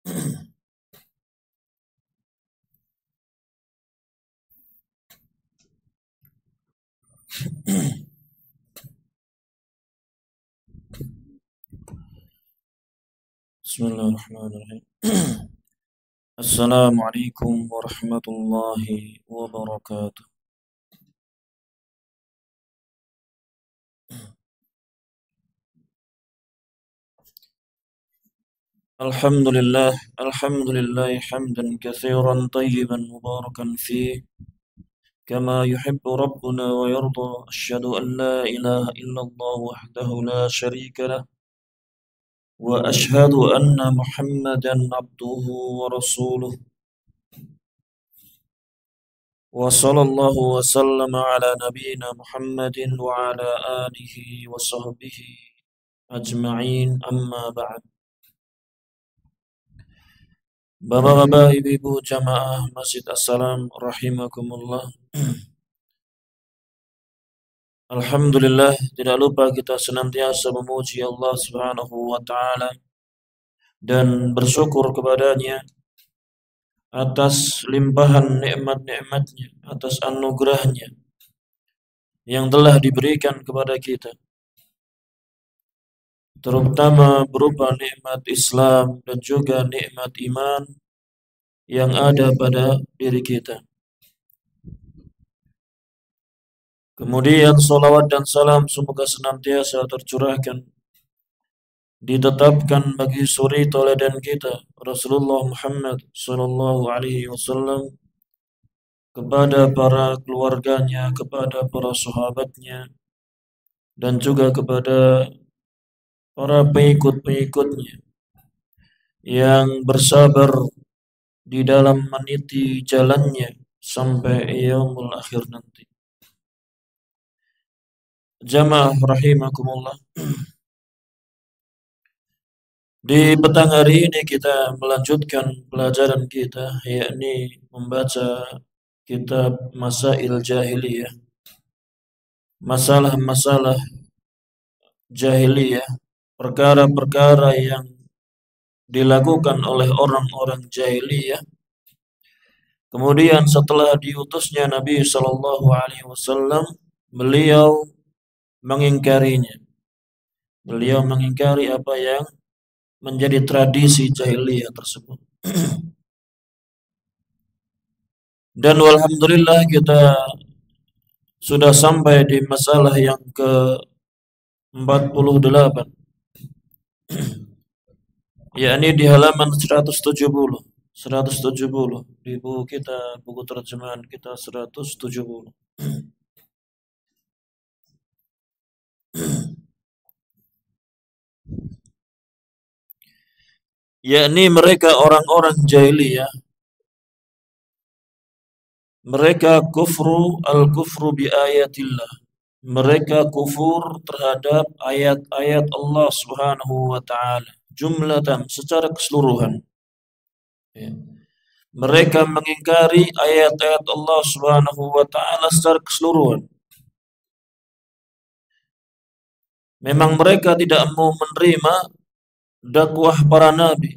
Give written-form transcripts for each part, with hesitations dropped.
Bismillahirrahmanirrahim. Assalamualaikum warahmatullahi wabarakatuh. Alhamdulillah hamdan katsiran tayyiban mubarakan fih kama yuhibbu rabbuna wa yarda. Asyhadu an la ilaha illallah wahdahu la syarika lah wa asyhadu anna Muhammadan abduhu wa rasuluh. Wa sallallahu wa sallama ala nabiyyina Muhammadin wa ala alihi wa sahbihi ajma'in, amma ba'd. Bapak-bapak, ibu-ibu jamaah Masjid As-Salam rahimakumullah. Alhamdulillah, tidak lupa kita senantiasa memuji Allah Subhanahu wa taala dan bersyukur kepadanya atas limpahan nikmat-nikmatnya, atas anugerahnya yang telah diberikan kepada kita, terutama berupa nikmat Islam dan juga nikmat iman yang ada pada diri kita. Kemudian salawat dan salam semoga senantiasa tercurahkan, ditetapkan bagi suri teladan kita Rasulullah Muhammad sallallahu alaihi wasallam, kepada para keluarganya, kepada para sahabatnya, dan juga kepada para pengikut-pengikutnya yang bersabar di dalam meniti jalannya sampai yaumul akhir nanti. Jamaah rahimakumullah. Di petang hari ini kita melanjutkan pelajaran kita, yakni membaca kitab Masail Jahiliyah, masalah-masalah jahiliyah, perkara-perkara yang dilakukan oleh orang-orang jahiliyah. Kemudian setelah diutusnya Nabi sallallahu alaihi wasallam, beliau mengingkarinya. Beliau mengingkari apa yang menjadi tradisi jahiliyah tersebut. Dan alhamdulillah kita sudah sampai di masalah yang ke-48, yakni di halaman 170 di buku kita, buku terjemahan kita 170. Yakni mereka orang-orang jahiliyah, mereka al-kufru bi ayatillah. Mereka kufur terhadap ayat-ayat Allah Subhanahu wa taala jumlatan, secara keseluruhan. Mereka mengingkari ayat-ayat Allah Subhanahu wa taala secara keseluruhan. Memang mereka tidak mau menerima dakwah para nabi,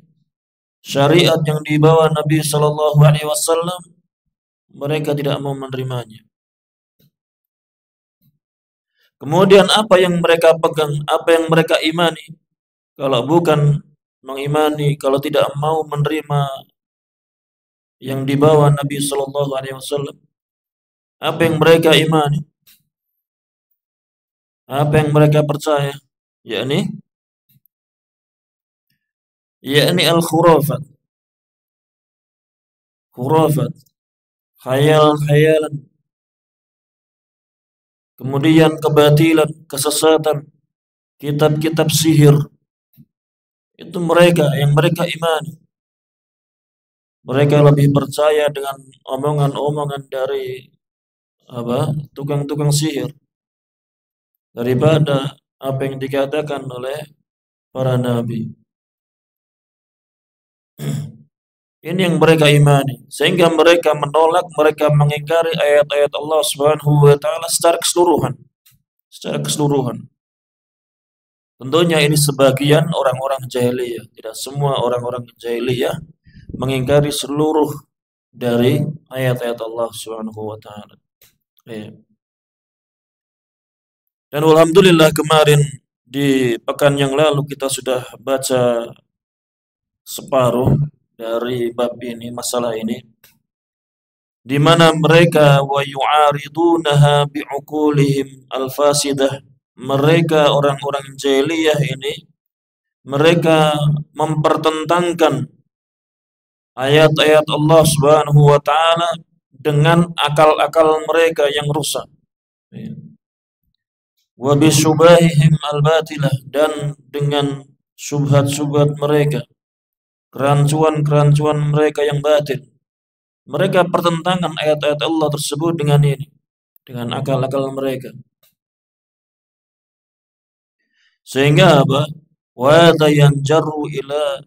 syariat yang dibawa Nabi sallallahu alaihi wasallam, mereka tidak mau menerimanya. Kemudian apa yang mereka pegang, apa yang mereka imani, kalau bukan mengimani, kalau tidak mau menerima yang dibawa Nabi sallallahu alaihi wasallam, apa yang mereka imani, apa yang mereka percaya, yakni al-khurafat, khayal-khayalan, kemudian kebatilan, kesesatan, kitab-kitab sihir. Itu mereka yang mereka imani. Mereka lebih percaya dengan omongan-omongan dari tukang-tukang sihir daripada apa yang dikatakan oleh para nabi. Ini yang mereka imani, sehingga mereka menolak, mereka mengingkari ayat-ayat Allah Subhanahu wa taala secara keseluruhan. Tentunya ini sebagian orang-orang jahiliyah. Tidak semua orang-orang jahiliyah mengingkari seluruh dari ayat-ayat Allah Subhanahu wa taala. Ya. Dan alhamdulillah kemarin di pekan yang lalu kita sudah baca separuh dari bab ini, masalah ini, di mana mereka wa yu'aridunaha bi'uqulihim al-fasidah. Mereka orang-orang jahiliyah ini mereka mempertentangkan ayat-ayat Allah Subhanahu wa taala dengan akal-akal mereka yang rusak. Wa bisyubahihim al-batilah, dan dengan syubhat-syubhat mereka, kerancuan-kerancuan mereka yang batil. Mereka pertentangan ayat-ayat Allah tersebut dengan ini, dengan akal-akal mereka. Sehingga apa? Wa yanjaru ila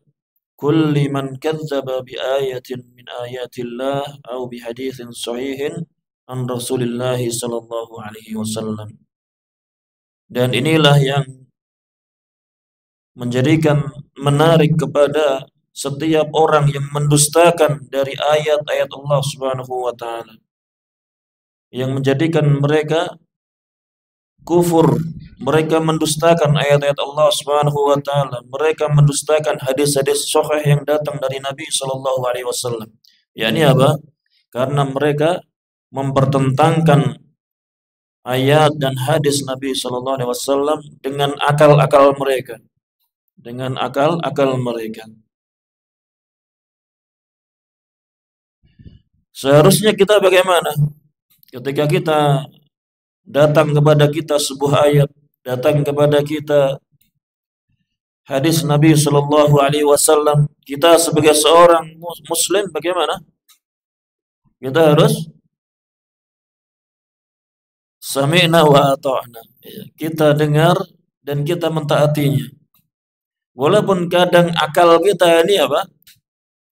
kulli man kadzdzaba bi ayatin min ayatillah aw bi haditsin sahihin an Rasulillah sallallahu alaihi wasallam. Dan inilah yang menjadikan menarik kepada setiap orang yang mendustakan dari ayat-ayat Allah Subhanahu wa taala, yang menjadikan mereka kufur, mereka mendustakan ayat-ayat Allah Subhanahu wa taala, mereka mendustakan hadis-hadis sahih yang datang dari Nabi sallallahu alaihi wasallam. Yakni apa? Karena mereka mempertentangkan ayat dan hadis Nabi sallallahu alaihi wasallam dengan akal-akal mereka, dengan akal-akal mereka. Seharusnya kita bagaimana? Ketika kita datang kepada kita sebuah ayat, datang kepada kita hadis Nabi Shallallahu Alaihi Wasallam, kita sebagai seorang Muslim bagaimana? Kita harus sami'na wa ata'na. Kita dengar dan kita mentaatinya. Walaupun kadang akal kita ini apa?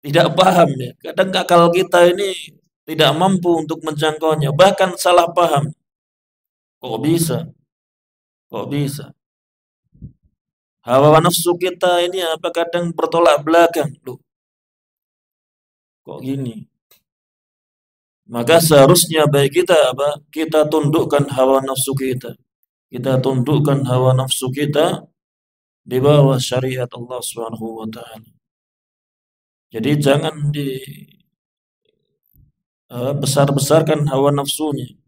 Tidak paham ya. Kadang akal kita ini tidak mampu untuk menjangkaunya, bahkan salah paham. Kok bisa? Kok bisa? Hawa nafsu kita ini apa kadang bertolak belakang. Loh, kok gini? Maka seharusnya baik kita apa? Kita tundukkan hawa nafsu kita. Kita tundukkan hawa nafsu kita di bawah syariat Allah Subhanahu wa taala. Jadi jangan besar-besarkan hawa nafsunya.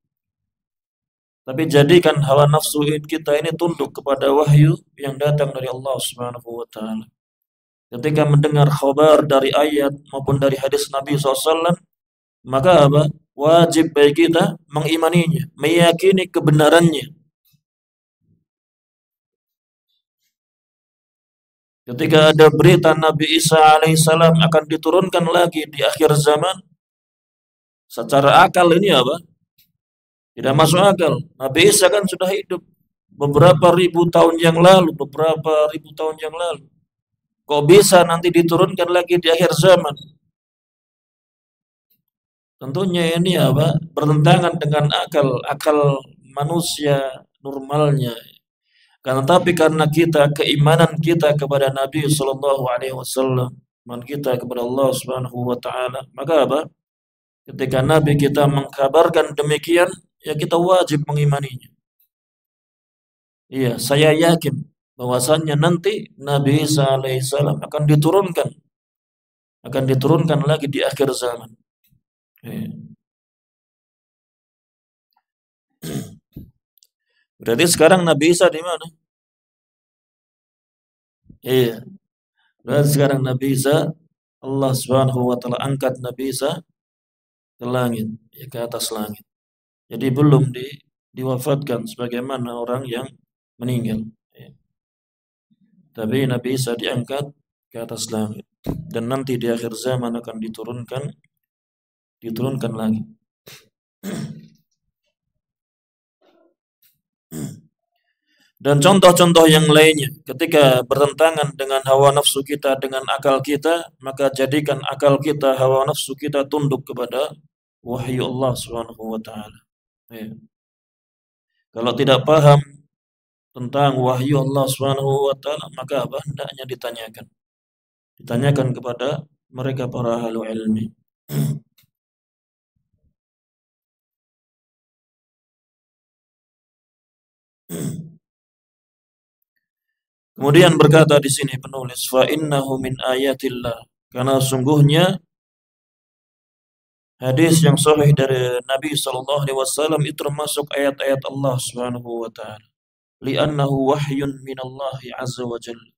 Tapi jadikan hawa nafsu kita ini tunduk kepada wahyu yang datang dari Allah Subhanahu wa taala. Ketika mendengar khabar dari ayat maupun dari hadis Nabi SAW, maka apa? Wajib bagi kita mengimaninya, meyakini kebenarannya. Ketika ada berita Nabi Isa alaihissalam akan diturunkan lagi di akhir zaman, secara akal ini apa? Tidak masuk akal. Nabi Isa kan sudah hidup beberapa ribu tahun yang lalu. Kok bisa nanti diturunkan lagi di akhir zaman? Tentunya ini apa? Bertentangan dengan akal manusia normalnya. Tapi karena keimanan kita kepada Nabi Sallallahu Alaihi Wasallam, iman kita kepada Allah Subhanahu Wa Taala, maka apa? Ketika Nabi kita mengkabarkan demikian, ya kita wajib mengimaninya. Iya, saya yakin bahwasannya nanti Nabi Isa alaihissalam akan diturunkan lagi di akhir zaman. Iya. Berarti sekarang Nabi Isa di mana? Iya. Berarti sekarang Nabi Isa, Allah Subhanahu wa taala angkat Nabi Isa ke langit, ya, ke atas langit. Jadi belum diwafatkan sebagaimana orang yang meninggal. Ya. Tapi Nabi Isa diangkat ke atas langit dan nanti di akhir zaman akan diturunkan lagi. Dan contoh-contoh yang lainnya, ketika bertentangan dengan hawa nafsu kita, dengan akal kita, maka jadikan akal kita, hawa nafsu kita tunduk kepada wahyu Allah Subhanahu wa taala. Ya. Kalau tidak paham tentang wahyu Allah Subhanahu wa taala, maka apa? Hendaknya ditanyakan. Ditanyakan kepada mereka para ahli ilmi. Kemudian berkata di sini penulis, fa innahu min ayatillah, karena sungguhnya hadis yang sahih dari Nabi sallallahu alaihi wasallam itu termasuk ayat-ayat Allah Subhanahu wa taala. Li'annahu wahyun min Allah azza wa jalla.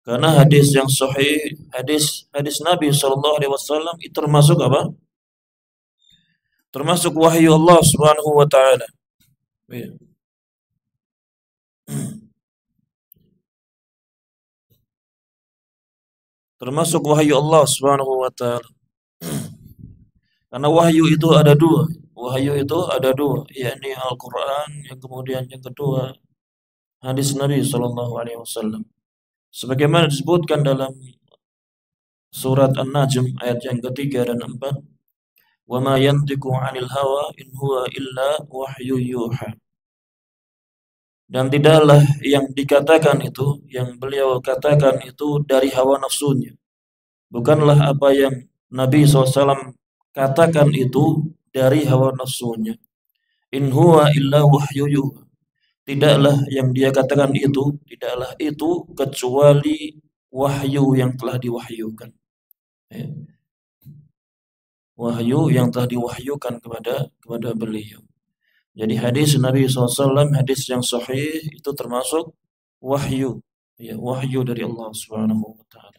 Karena hadis yang sahih, hadis Nabi sallallahu alaihi wasallam itu termasuk apa? Termasuk wahyu Allah Subhanahu wa taala. Termasuk wahyu Allah Subhanahu wa taala. Karena wahyu itu ada dua. Wahyu itu ada dua, yakni Al-Qur'an, yang kemudian yang kedua hadis Nabi sallallahu alaihi wasallam. Sebagaimana disebutkan dalam surat An-Najm ayat yang ketiga dan empat, "Wa ma yantiqu 'anil hawa in huwa illa wahyu yuha." Dan tidaklah yang dikatakan itu, yang beliau katakan itu dari hawa nafsunya. Bukanlah apa yang Nabi SAW katakan itu dari hawa nafsunya. In huwa illa wahyu yuha. Tidaklah yang dia katakan itu, tidaklah itu kecuali wahyu yang telah diwahyukan. Wahyu yang telah diwahyukan kepada beliau. Jadi hadis Nabi SAW, hadis yang sahih itu termasuk wahyu, ya, wahyu dari Allah Subhanahu wa taala.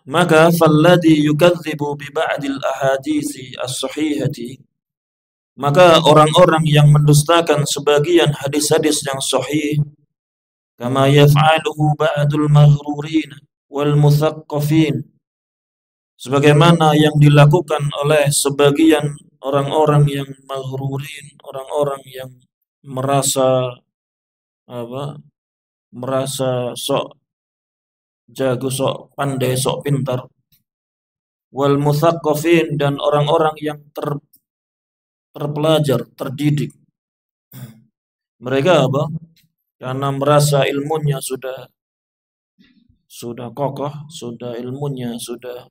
Maka falladhi yukadzibu bi ba'dil ahaditsi as-sahihati, maka orang-orang yang mendustakan sebagian hadis-hadis yang sahih, kama yaf'aluhu ba'dul maghrurin wal muthaqqafin, sebagaimana yang dilakukan oleh sebagian orang-orang yang maghrurin, orang-orang yang merasa merasa sok jago, sok pandai, sok pintar, wal muthaqqafin, dan orang-orang yang terpelajar, terdidik. Mereka apa? Karena merasa ilmunya sudah kokoh, sudah ilmunya sudah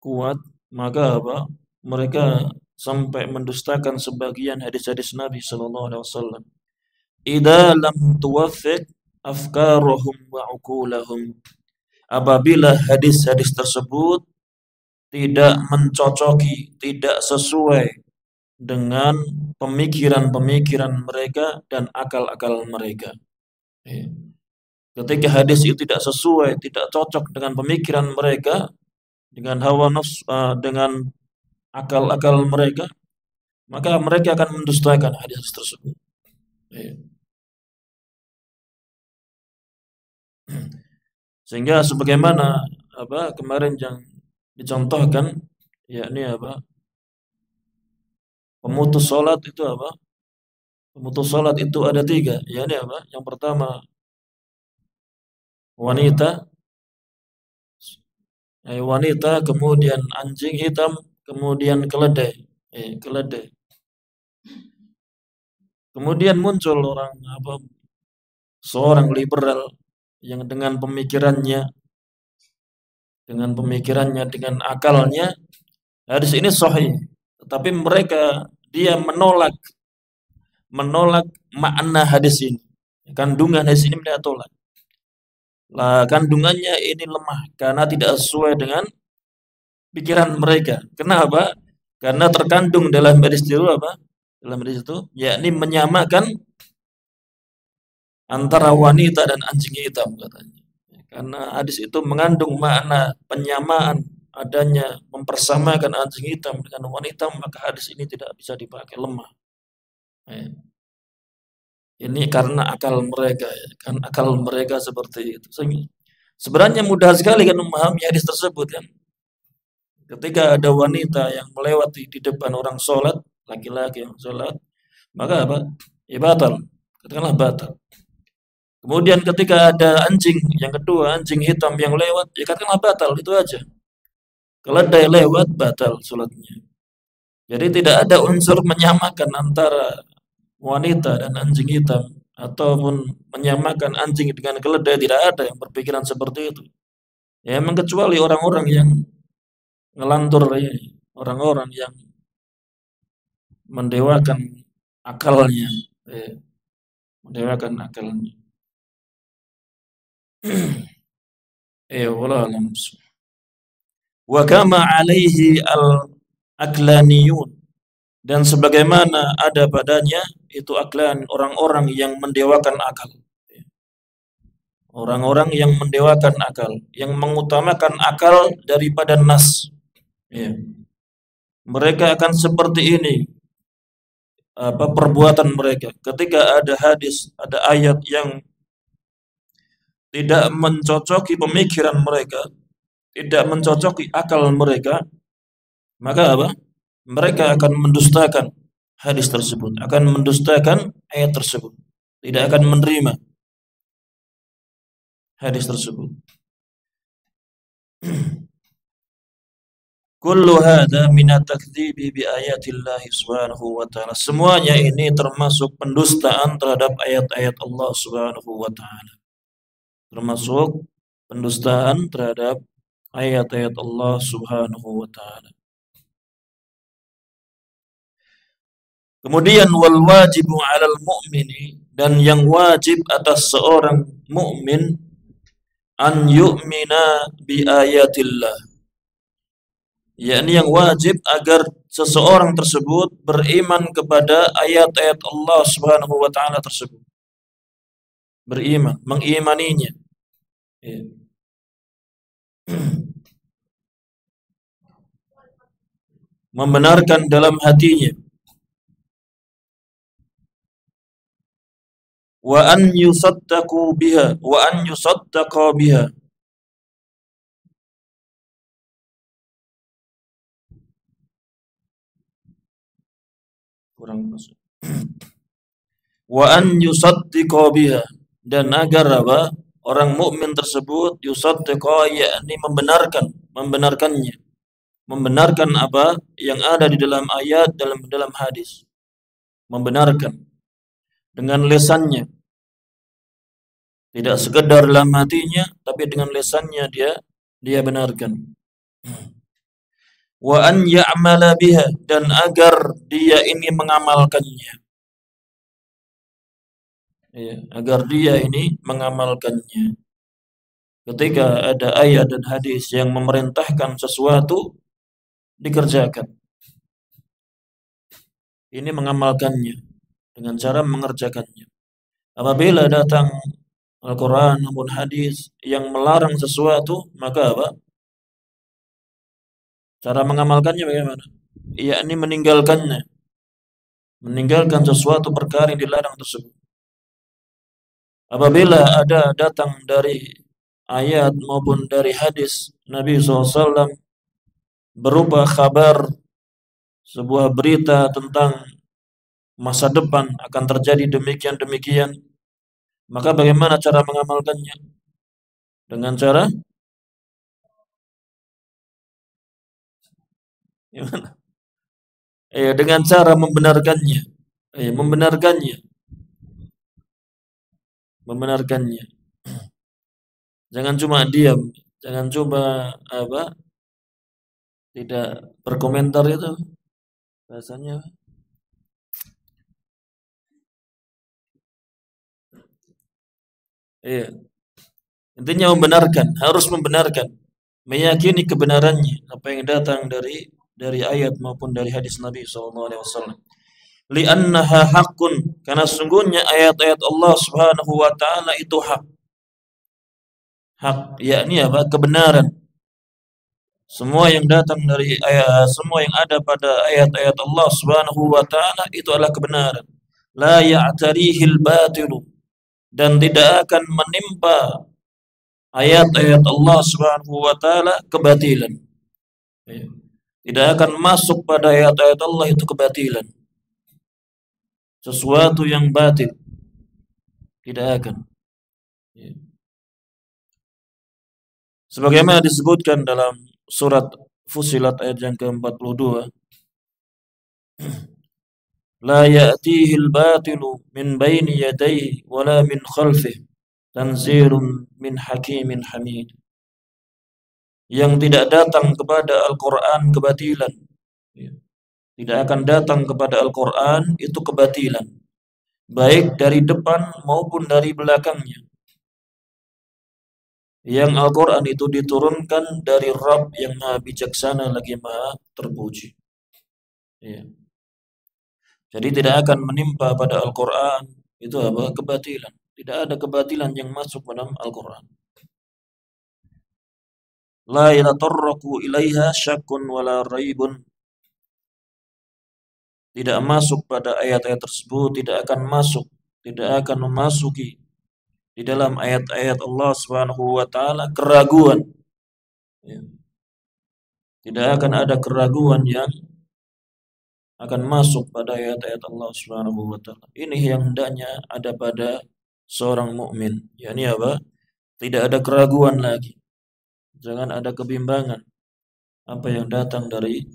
kuat, maka apa? Mereka sampai mendustakan sebagian hadis-hadis Nabi sallallahu alaihi wasallam. Idza lam tuwaffiq afkaruhum wa uqulahum. Apabila hadis-hadis tersebut tidak mencocoki, tidak sesuai dengan pemikiran-pemikiran mereka dan akal-akal mereka. Ketika hadis itu tidak sesuai, tidak cocok dengan pemikiran mereka, dengan hawa nafsu, dengan akal-akal mereka, maka mereka akan mendustakan hadis tersebut. Sehingga sebagaimana kemarin yang dicontohkan, yakni pemutus salat itu pemutus salat itu ada tiga, yakni yang pertama wanita, kemudian anjing hitam, kemudian keledai. Kemudian muncul seorang liberal yang dengan pemikirannya, dengan akalnya, hadis ini sahih, tetapi dia menolak makna hadis ini. Kandungan hadis ini mereka tolak. Kandungannya ini lemah karena tidak sesuai dengan pikiran mereka. Kenapa? Karena terkandung dalam hadis itu dalam hadis itu, yakni menyamakan antara wanita dan anjing hitam, katanya. Karena hadis itu mengandung makna penyamaan, adanya mempersamakan anjing hitam dengan wanita, maka hadis ini tidak bisa dipakai, lemah. Ini karena akal mereka, kan akal mereka seperti itu. Sebenarnya mudah sekali kan memahami hadis tersebut kan. Ketika ada wanita yang melewati di depan orang sholat, laki-laki yang sholat, maka ya batal, katakanlah batal. Kemudian ketika ada anjing, yang kedua anjing hitam yang lewat, ya katakanlah batal, itu aja. Keledai lewat, batal sholatnya. Jadi tidak ada unsur menyamakan antara wanita dan anjing hitam, ataupun menyamakan anjing dengan keledai, tidak ada yang berpikiran seperti itu. Ya memang kecuali orang-orang yang ngelantur, ya, orang-orang yang mendewakan akalnya, ya, mendewakan akalnya. Wallahu a'lam. Wa kama alaihi al-aklaniyun, dan sebagaimana ada padanya itu aklan, orang-orang yang mendewakan akal. Orang-orang yang mendewakan akal, yang mengutamakan akal daripada nas. Ya. Mereka akan seperti ini perbuatan mereka ketika ada hadis, ada ayat yang tidak mencocoki pemikiran mereka, tidak mencocoki akal mereka, maka apa? Mereka akan mendustakan hadis tersebut, akan mendustakan ayat tersebut, tidak akan menerima hadis tersebut. Kullu hadza min at-takdzibi bi ayatillah subhanahu wa ta'ala. Semuanya ini termasuk pendustaan terhadap ayat-ayat Allah subhanahu wa ta'ala. Termasuk pendustaan terhadap ayat-ayat Allah subhanahu wa ta'ala. Kemudian wal wajibu 'alal mu'mini, dan yang wajib atas seorang mukmin an yu'mina bi ayatillah, yakni yang wajib agar seseorang tersebut beriman kepada ayat-ayat Allah Subhanahu wa taala tersebut. Beriman, mengimaninya. Ya. Membenarkan dalam hatinya. Wa an yusaddaqu biha, wa an yusaddaqa biha. Kurang masuk. Wa an yusaddiqa biha, dan agar apa? Orang mukmin tersebut yusaddiqa, yakni membenarkannya. Membenarkan apa yang ada di dalam ayat, dalam hadis. Membenarkan dengan lisannya. Tidak sekedar dalam hatinya, tapi dengan lisannya dia benarkan. Wa an ya'mala biha, dan agar dia ini mengamalkannya. Ya, agar dia ini mengamalkannya. Ketika ada ayat dan hadis yang memerintahkan sesuatu, dikerjakan. Ini mengamalkannya dengan cara mengerjakannya. Apabila datang Al-Quran maupun hadis yang melarang sesuatu, maka apa? Cara mengamalkannya bagaimana? Yakni meninggalkannya. Meninggalkan sesuatu perkara yang dilarang tersebut. Apabila ada datang dari ayat maupun dari hadis Nabi SAW berupa kabar, sebuah berita tentang masa depan akan terjadi demikian-demikian, maka bagaimana cara mengamalkannya? Dengan cara dengan cara membenarkannya. Membenarkannya. Jangan cuma diam, jangan cuma tidak berkomentar, itu bahasanya. Iya. Intinya membenarkan, harus membenarkan, meyakini kebenarannya apa yang datang dari ayat maupun dari hadis Nabi SAW. Li'annaha haqqun, karena sungguhnya ayat-ayat Allah Subhanahu wa taala itu hak. Hak, yakni apa? Kebenaran. Semua yang datang dari ayat, semua yang ada pada ayat-ayat Allah Subhanahu wa taala itu adalah kebenaran. La ya'tarihil batilu, dan tidak akan menimpa ayat-ayat Allah Subhanahu wa taala kebatilan. Tidak akan masuk pada ayat-ayat Allah itu kebatilan. Sesuatu yang batil tidak akan. Ya. Sebagaimana disebutkan dalam surat Fussilat ayat yang ke-42, la ya'tihil batilu min baini yadayhi wala min khalfihi tanzilun min hakimin hamid. Yang tidak datang kepada Al-Quran kebatilan. Tidak akan datang kepada Al-Quran itu kebatilan, baik dari depan maupun dari belakangnya. Yang Al-Quran itu diturunkan dari Rabb yang maha bijaksana lagi maha terpuji. Ya. Jadi tidak akan menimpa pada Al-Quran itu apa? Kebatilan. Tidak ada kebatilan yang masuk dalam Al-Quran. La yatatarraqu ilaiha syakkun wala raibun. Tidak masuk pada ayat-ayat tersebut, tidak akan memasuki di dalam ayat-ayat Allah Subhanahu wa taala keraguan. Ya. Tidak akan ada keraguan yang akan masuk pada ayat-ayat Allah Subhanahu wa taala. Ini yang hendaknya ada pada seorang mukmin. yakni apa? Tidak ada keraguan lagi. Jangan ada kebimbangan apa yang datang dari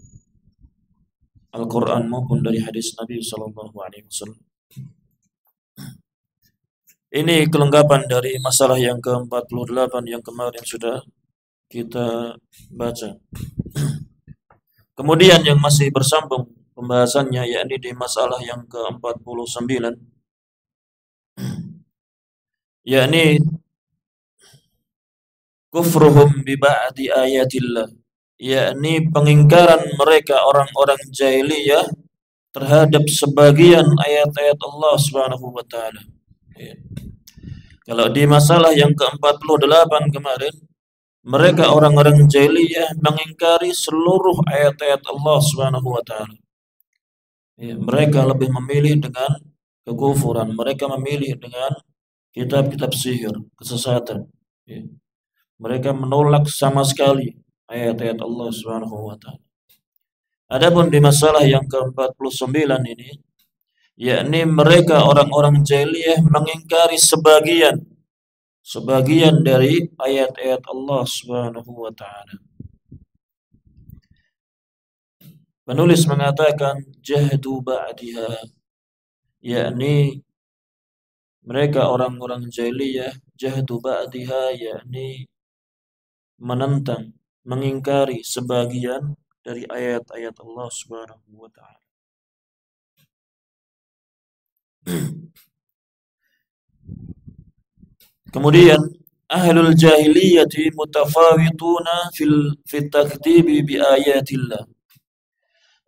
Al-Quran maupun dari hadis Nabi sallallahu alaihi wasallam. Ini kelengkapan dari masalah yang ke-48 yang kemarin sudah kita baca. Kemudian yang masih bersambung pembahasannya yakni di masalah yang ke-49, yakni kufruhum bi ba'di ayatillah, yakni pengingkaran mereka orang-orang jahiliyah terhadap sebagian ayat-ayat Allah Subhanahu wa taala. Ya. Kalau di masalah yang ke-48 kemarin, mereka orang-orang jahiliyah mengingkari seluruh ayat-ayat Allah Subhanahu wa taala. Ya, mereka lebih memilih dengan kekufuran, mereka memilih dengan kitab-kitab sihir, kesesatan. Ya. Mereka menolak sama sekali ayat-ayat Allah Subhanahu wa taala. Adapun di masalah yang ke-49 ini, yakni mereka orang-orang jahiliyah mengingkari sebagian dari ayat-ayat Allah Subhanahu wa taala. Penulis mengatakan jahdu ba'diha, yakni mereka orang-orang jahiliyah jahdu ba'diha, yakni menentang, mengingkari sebagian dari ayat-ayat Allah Subhanahu wa taala. Kemudian ahlul jahiliyati mutafawituna fil takdzibi bi ayatillah.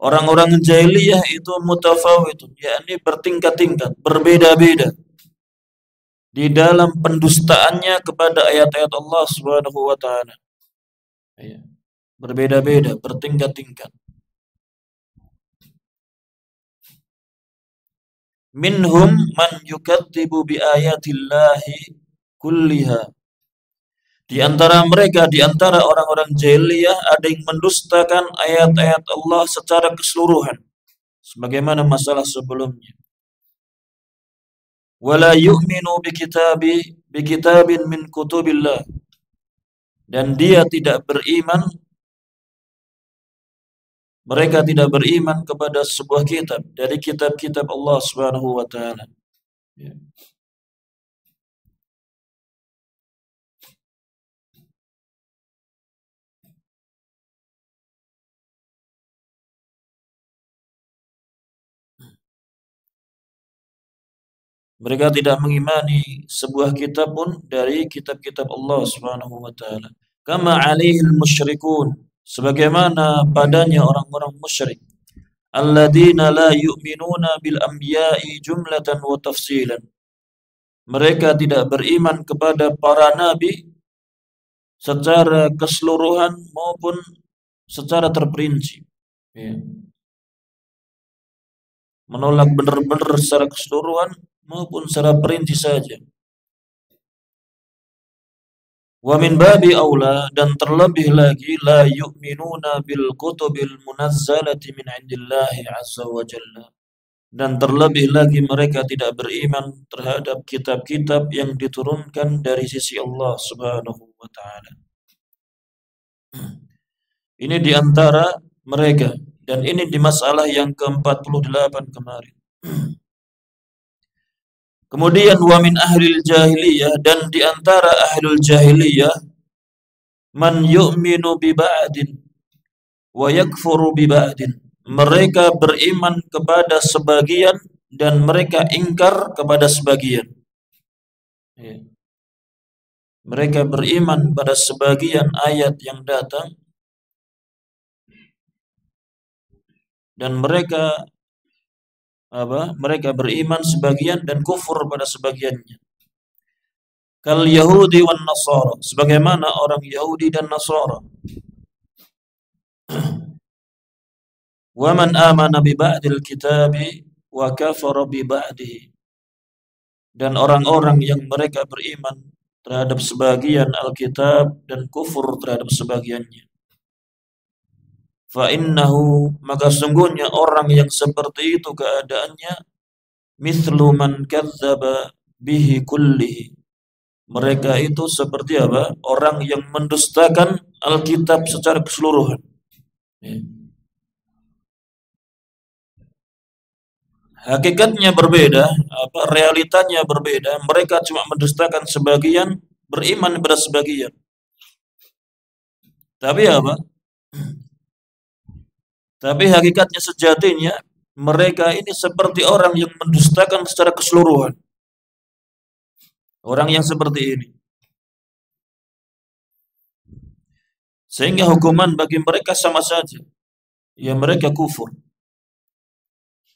Orang-orang jahiliyah itu mutafawitun, yakni bertingkat-tingkat, berbeda-beda di dalam pendustaannya kepada ayat-ayat Allah Subhanahu wa taala. Berbeda-beda, bertingkat-tingkat. Minhum man yukadzibu bi ayatillahi kulliha. Di antara mereka, di antara orang-orang jahiliyah ada yang mendustakan ayat-ayat Allah secara keseluruhan, sebagaimana masalah sebelumnya. Wala yu'minu bi kitabin min kutubillah. Dan dia tidak beriman, mereka tidak beriman kepada sebuah kitab dari kitab-kitab Allah Subhanahu wa taala. Ya. Mereka tidak mengimani sebuah kitab pun dari kitab-kitab Allah Subhanahu wa taala. Kama alaihil musyrikun, sebagaimana padanya orang-orang musyrik. Alladzina la yu'minuna bil anbiya'i jumlatan wa tafsilan. Mereka tidak beriman kepada para nabi secara keseluruhan maupun secara terperinci. Ya. Menolak benar-benar secara keseluruhan maupun secara perinci saja. Wa min babi aula, dan terlebih lagi la yu'minuna bil kutubil munazzalati min indillahi azza wa jalla. dan terlebih lagi mereka tidak beriman terhadap kitab-kitab yang diturunkan dari sisi Allah Subhanahu wa taala. Ini di antara mereka, dan ini di masalah yang ke-48 kemarin. Kemudian wa min ahlil jahiliyah, dan di antara ahlul jahiliyah man yu'minu bi ba'din wa yakfuru bi ba'din. Mereka beriman kepada sebagian dan mereka ingkar kepada sebagian. Mereka beriman pada sebagian ayat yang datang dan mereka beriman sebagian dan kufur pada sebagiannya. Kal Yahudi wan Nasara, sebagaimana orang Yahudi dan Nasara. Wa man amana bi ba'dil kitabi wa kafara bi ba'dihi. Dan orang-orang yang mereka beriman terhadap sebagian Alkitab dan kufur terhadap sebagiannya. Fa innahu, maka sungguhnya orang yang seperti itu keadaannya mithlu man kadzdzaba bihi kullihi. Mereka itu seperti apa? Orang yang mendustakan Alkitab secara keseluruhan. Hakikatnya berbeda, realitanya berbeda. Mereka cuma mendustakan sebagian, beriman pada sebagian. Tapi apa? Tapi hakikatnya sejatinya mereka ini seperti orang yang mendustakan secara keseluruhan. Orang yang seperti ini. Sehingga hukuman bagi mereka sama saja. Ya, mereka kufur.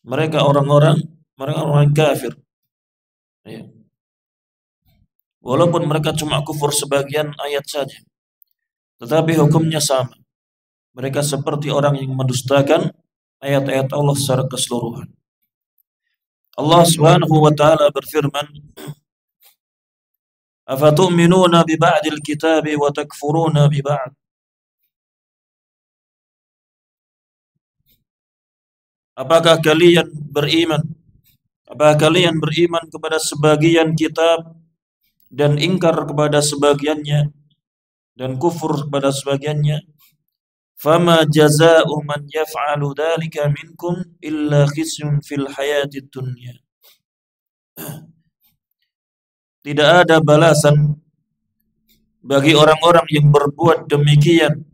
Mereka orang-orang kafir. Ya. Walaupun mereka cuma kufur sebagian ayat saja, tetapi hukumnya sama. Mereka seperti orang yang mendustakan ayat-ayat Allah secara keseluruhan. Allah Subhanahu wa taala berfirman, "Afatu'minuna bi ba'dil kitabi wa takfuruna bi ba'd?" Apakah kalian beriman? Apakah kalian beriman kepada sebagian kitab dan ingkar kepada sebagiannya dan kufur kepada sebagiannya? Fama jazaa'u man yaf'alu dzalika minkum illa khizyun fil hayatid dunya. Tidak ada balasan bagi orang-orang yang berbuat demikian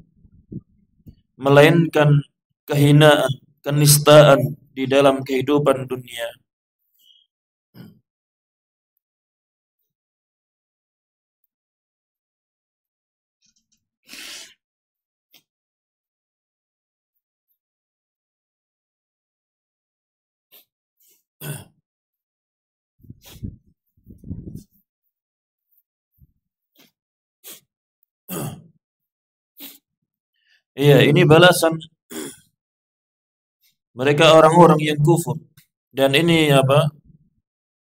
melainkan kehinaan, kenistaan di dalam kehidupan dunia. Iya, ini balasan mereka orang-orang yang kufur. Dan ini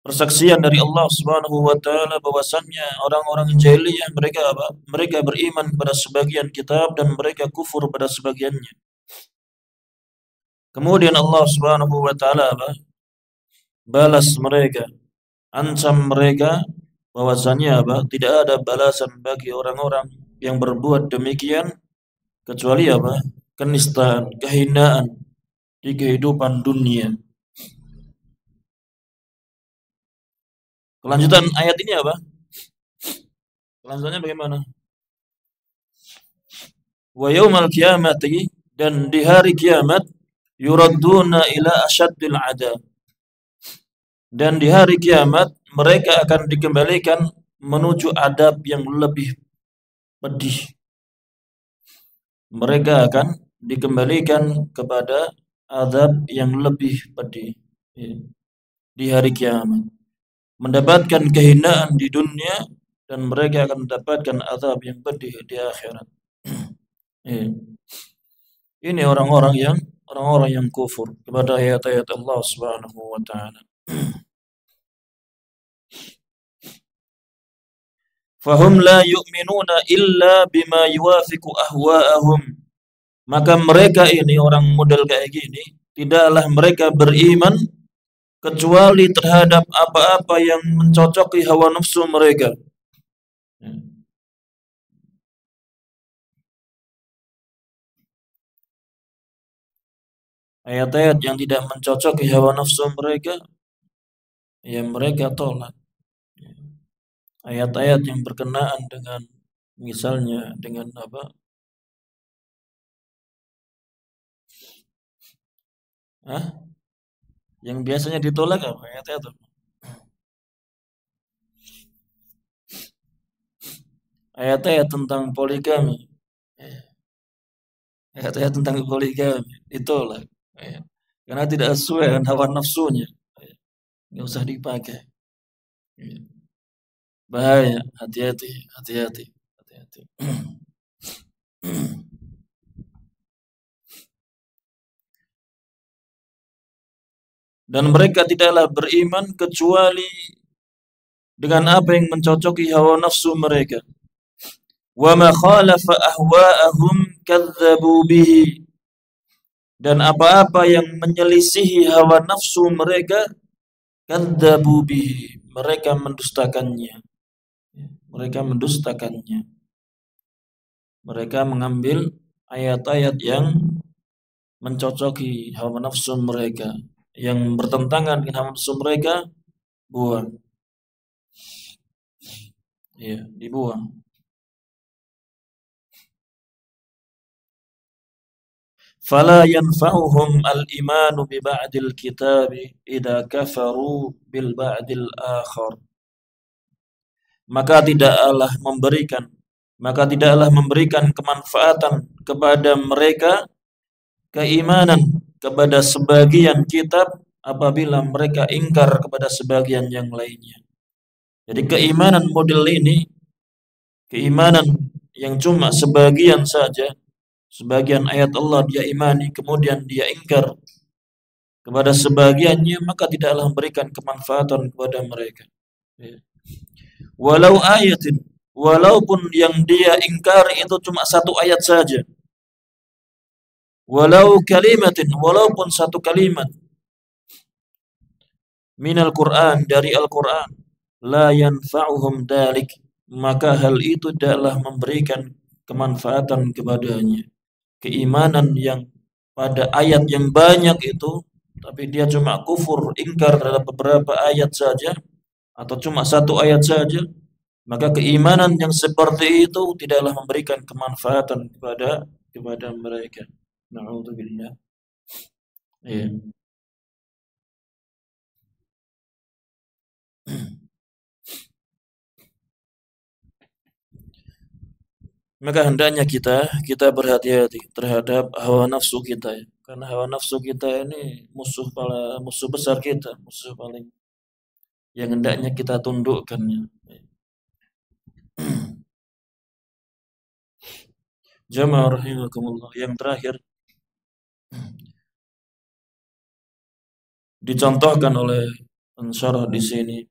persaksian dari Allah Subhanahu wa taala bahwasannya orang-orang jahiliyah mereka Mereka beriman pada sebagian kitab dan mereka kufur pada sebagiannya. Kemudian Allah Subhanahu wa taala balas mereka, ancam mereka bahwasannya tidak ada balasan bagi orang-orang yang berbuat demikian kecuali kenistaan, kehinaan di kehidupan dunia. Kelanjutan ayat ini apa? Kelanjutannya bagaimana? Wa yaumal qiyamati, dan di hari kiamat, yuradduna ila asyaddil adab. Dan di hari kiamat mereka akan dikembalikan menuju adab yang lebih pedih. Mereka akan dikembalikan kepada adab yang lebih pedih di hari kiamat. Mendapatkan kehinaan di dunia dan mereka akan mendapatkan azab yang pedih di akhirat. Ini orang-orang yang kufur kepada ayat-ayat Allah Subhanahu wa taala. Fahum la yu'minuna illa bima yuwafiqu ahwa'ahum. Maka mereka ini, orang model kayak gini, tidaklah mereka beriman kecuali terhadap apa-apa yang mencocoki hawa nafsu mereka. Ayat-ayat yang tidak mencocoki hawa nafsu mereka, ya mereka tolak. Ayat-ayat yang berkenaan dengan, misalnya dengan apa? Yang biasanya ditolak apa? Ayat-ayat apa? Ayat-ayat tentang poligami. Ayat-ayat tentang poligami ditolak. Karena tidak sesuai dengan hawa nafsunya. Nggak usah dipakai. Bahaya, hati-hati, hati-hati, hati-hati. Dan mereka tidaklah beriman kecuali dengan apa yang mencocoki hawa nafsu mereka. Wa ma khalafa ahwa'ahum kadzdzabu bihi. Dan apa-apa yang menyelisihi hawa nafsu mereka, kadzdzabu bihi, mereka mendustakannya. Mereka mendustakannya. Mereka mengambil ayat-ayat yang mencocoki hawa nafsu mereka, yang bertentangan dengan hawa nafsu mereka, buang. Ya, dibuang. Fala yanfa'uhum al-imanu bi ba'dil kitabi idza kafaru bil ba'dil akhar. Maka tidaklah memberikan kemanfaatan kepada mereka keimanan kepada sebagian kitab apabila mereka ingkar kepada sebagian yang lainnya. Jadi keimanan model ini, keimanan yang cuma sebagian saja, sebagian ayat Allah dia imani, kemudian dia ingkar kepada sebagiannya, maka tidaklah memberikan kemanfaatan kepada mereka. Walau ayatin, walaupun yang dia ingkar itu cuma satu ayat saja. Walau kalimatin, walaupun satu kalimat minal Qur'an, dari Al-Qur'an, la yanfa'uhum dalik, maka hal itu tidaklah memberikan kemanfaatan kepadanya. Keimanan yang pada ayat yang banyak itu, tapi dia cuma kufur, ingkar terhadap beberapa ayat saja, atau cuma satu ayat saja, maka keimanan yang seperti itu tidaklah memberikan kemanfaatan kepada mereka. Na'udzubillah. Ya. Maka hendaknya kita berhati-hati terhadap hawa nafsu kita, ya. Karena hawa nafsu kita ini musuh besar kita, musuh paling yang hendaknya kita tundukkan. Ya. Jamaah rahimakumullah. Yang terakhir dicontohkan oleh pensyarah di sini,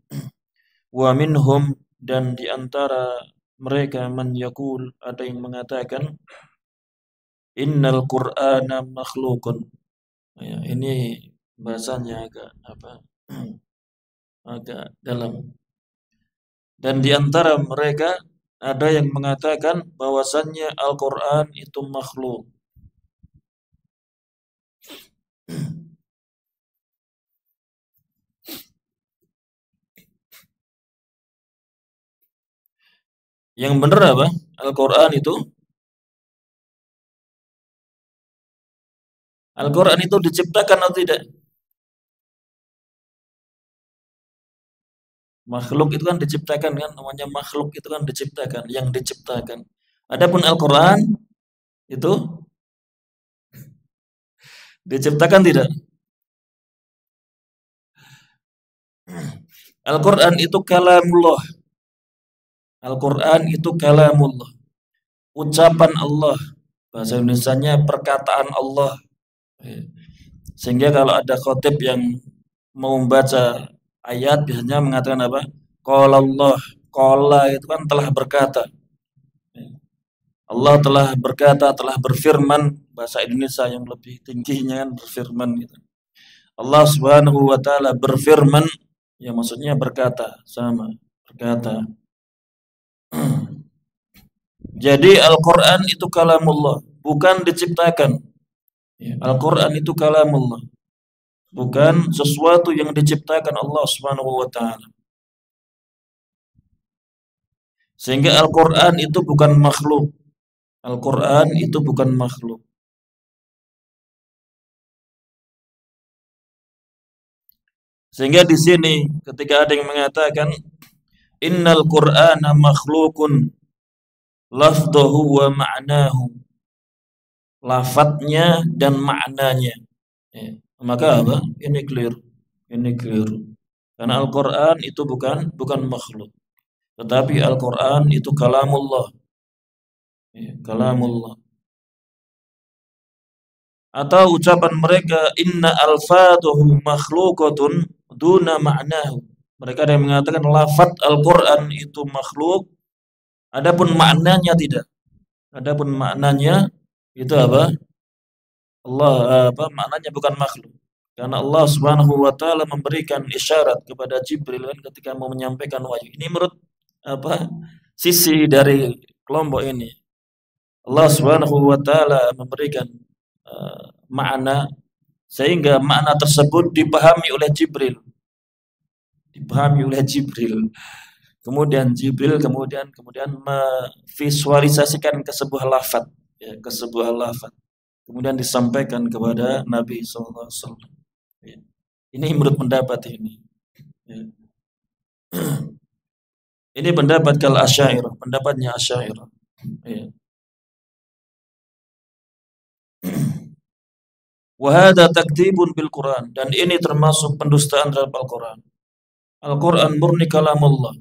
wa minhum, dan di antara mereka man yaqul, ada yang mengatakan innal Qur'ana makhluqun. Ya, ini bahasanya agak dalam. Dan di antara mereka ada yang mengatakan bahwasannya Al-Qur'an itu makhluk. Yang benar apa? Al-Qur'an itu diciptakan atau tidak? Makhluk itu kan diciptakan kan, namanya makhluk itu kan diciptakan, yang diciptakan. Adapun Al-Qur'an itu diciptakan tidak? Al-Qur'an itu kalamullah. Al-Qur'an itu kalamullah. Ucapan Allah. Bahasa Indonesianya perkataan Allah. Sehingga kalau ada khotib yang mau membaca ayat biasanya mengatakan apa? Qala Allah. Qala itu kan telah berkata. Allah telah berkata, telah berfirman, bahasa Indonesia yang lebih tingginya kan berfirman gitu. Allah Subhanahu wa taala berfirman, ya maksudnya berkata, sama berkata. Jadi Al-Qur'an itu kalamullah, bukan diciptakan. Ya, Al-Qur'an itu kalamullah, bukan sesuatu yang diciptakan Allah Subhanahu wa taala. Sehingga Al-Qur'an itu bukan makhluk. Al-Qur'an itu bukan makhluk. Sehingga di sini ketika ada yang mengatakan innal Qur'ana makhlukun lafdhuhu wa ma'nahu, lafadznya dan maknanya. Ya. Maka apa? Ini clear. Ini clear. Karena Al-Qur'an itu bukan makhluk. Tetapi Al-Qur'an itu kalamullah. Ya, kalamullah. Atau ucapan mereka inna alfaduhu makhluqatun duna ma'nahu. Mereka ada yang mengatakan lafaz Al-Qur'an itu makhluk, adapun maknanya tidak. Adapun maknanya itu apa? Maknanya bukan makhluk. Karena Allah Subhanahu wa taala memberikan isyarat kepada Jibril kan ketika mau menyampaikan wahyu. Ini menurut sisi dari kelompok ini. Allah Subhanahu wa taala memberikan makna sehingga makna tersebut dipahami oleh Jibril. Dipahami oleh Jibril. Kemudian Jibril kemudian memvisualisasikan ke sebuah lafaz, ya, ke sebuah lafaz. Kemudian disampaikan kepada Nabi SAW. Ya. Ini menurut pendapat ini. Ya. Ini pendapat Al-Asy'ariyah, pendapatnya Asy'ariyah. Ya. Wahada takdibun bil Quran, dan ini termasuk pendustaan terhadap Al-Quran. Al-Quran murni kalamullah.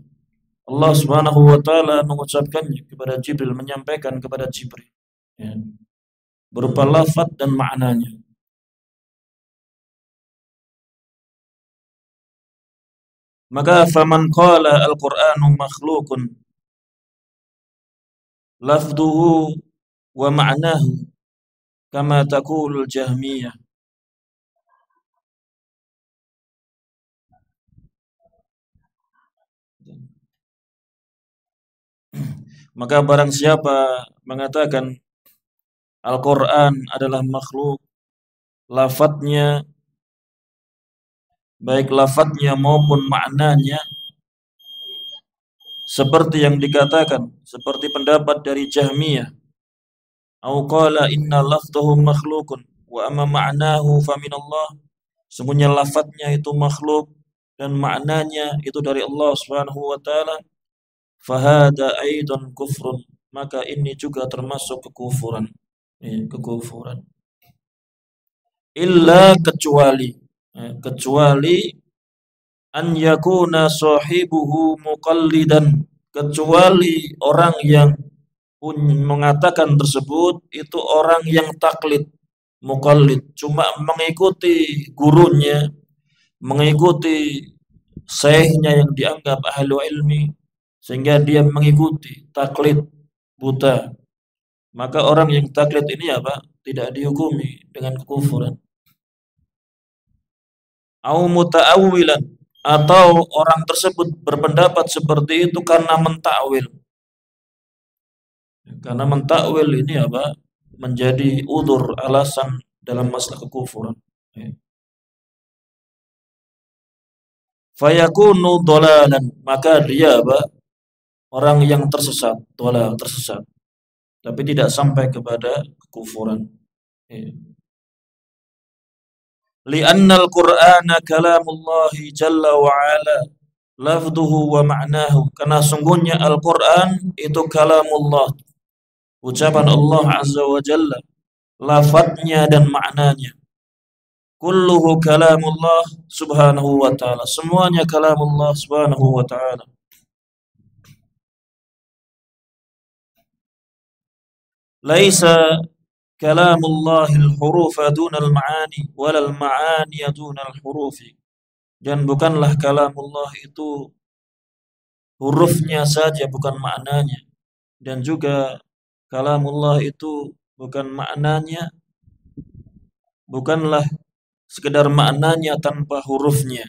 Allah Subhanahu wa taala mengucapkannya kepada Jibril, menyampaikan kepada Jibril. Ya. Berupa lafaz dan maknanya. Maka faman qala al-Qur'anu makhluqun lafduhu wa ma'nahu kama taqulul Jahmiyah. Maka barang siapa mengatakan Al-Qur'an adalah makhluk, lafadznya baik lafadznya maupun maknanya seperti yang dikatakan, seperti pendapat dari Jahmiyah. Au qala inna lafdhahu makhluqun wa amma ma'nahu fa min Allah. Sungguhnya lafadznya itu makhluk dan maknanya itu dari Allah Subhanahu wa taala. Fahada aidan kufrun. Maka ini juga termasuk kekufuran. Kekufuran. Illa kecuali an yakuna sahibuhu muqallidan, kecuali orang yang mengatakan tersebut itu orang yang taklid, muqallid, cuma mengikuti gurunya, mengikuti syekhnya yang dianggap ahlu ilmi, sehingga dia mengikuti taklid buta. Maka orang yang taklid ini apa? Tidak dihukumi dengan kekufuran. Au muta'awwilan, atau orang tersebut berpendapat seperti itu karena mentakwil. Karena mentakwil ini apa? Menjadi udzur, alasan dalam masalah kekufuran. Fayakunu dhalalan, maka dia apa? Orang yang tersesat, dhalal, tersesat. Tapi tidak sampai kepada kekufuran. Li'anna al-Qur'ana kalamullahi jalla wa ala lafduhu wa ma'nahu, karena sungguhnya Al-Qur'an itu kalamullah, ucapan Allah azza wa jalla, lafadznya dan maknanya. Kulluhu kalamullah subhanahu wa ta'ala, semuanya kalamullah subhanahu wa ta'ala. Laisa kalamullahil hurufa dunal ma'ani walal ma'ani dunal hurufi. Dan bukanlah kalamullah itu hurufnya saja, bukan maknanya. Dan juga kalamullah itu bukan maknanya, bukanlah sekedar maknanya tanpa hurufnya.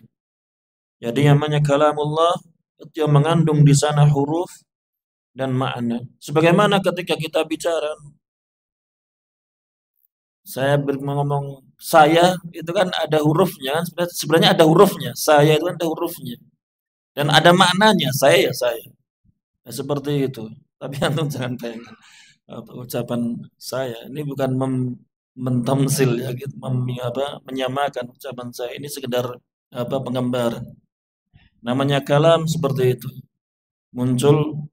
Jadi namanya kalamullah itu yang mengandung di sana huruf dan makna. Sebagaimana ketika kita bicara, saya ngomong saya itu kan ada hurufnya, sebenarnya ada hurufnya. Saya itu kan ada hurufnya dan ada maknanya. Saya ya saya. Nah, seperti itu. Tapi antum jangan bayangkan ucapan saya ini bukan mentamsil ya gitu, menyamakan ucapan saya ini sekedar penggambaran. Namanya kalam seperti itu. Muncul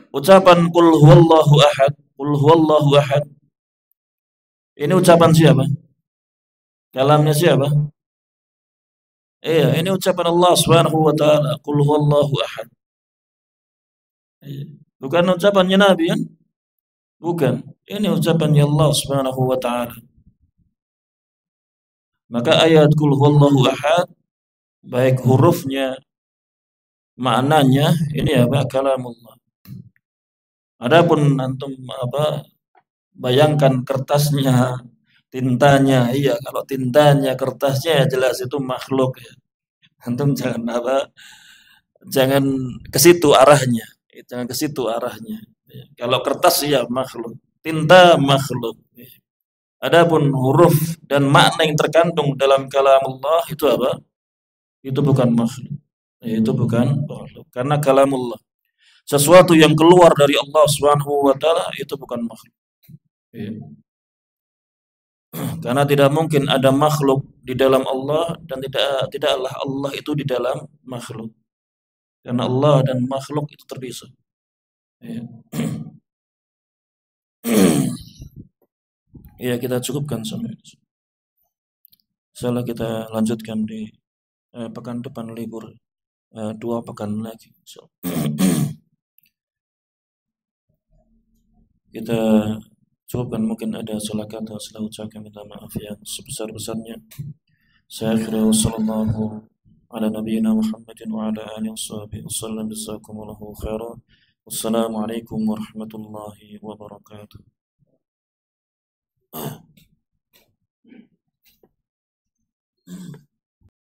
ucapan qul huwallahu ahad, qul huwallahu ahad. Ini ucapan siapa? Kalamnya siapa? Iya, ini ucapan Allah Subhanahu wa taala, qul huwallahu ahad. Iya. Bukan ucapannya Nabi kan? Bukan. Ini ucapannya Allah Subhanahu wa taala. Maka ayat qul huwallahu ahad baik hurufnya, maknanya ini kalamullah. Adapun antum bayangkan kertasnya, tintanya, iya kalau tintanya, kertasnya ya jelas itu makhluk ya. Antum jangan ke situ arahnya. Jangan ke situ arahnya. Ya. Kalau kertas ya makhluk, tinta makhluk. Adapun huruf dan makna yang terkandung dalam kalamullah itu apa? Itu bukan makhluk. Itu bukan makhluk. Karena kalamullah sesuatu yang keluar dari Allah Subhanahu wa taala itu bukan makhluk. Ya. Karena tidak mungkin ada makhluk di dalam Allah dan tidaklah Allah itu di dalam makhluk. Karena Allah dan makhluk itu terpisah. Ya. Ya, kita cukupkan sampai ini. Insyaallah kita lanjutkan di pekan depan libur 2 pekan lagi. Kita cukupkan, mungkin ada salah kata, salah ucapkan, minta maaf yang sebesar-besarnya. Saya akhirnya sallallahu ala nabiyyina Muhammadin wa ala alihi wasallam. Jazakumullahu khairan. Wassalamualaikum warahmatullahi wabarakatuh.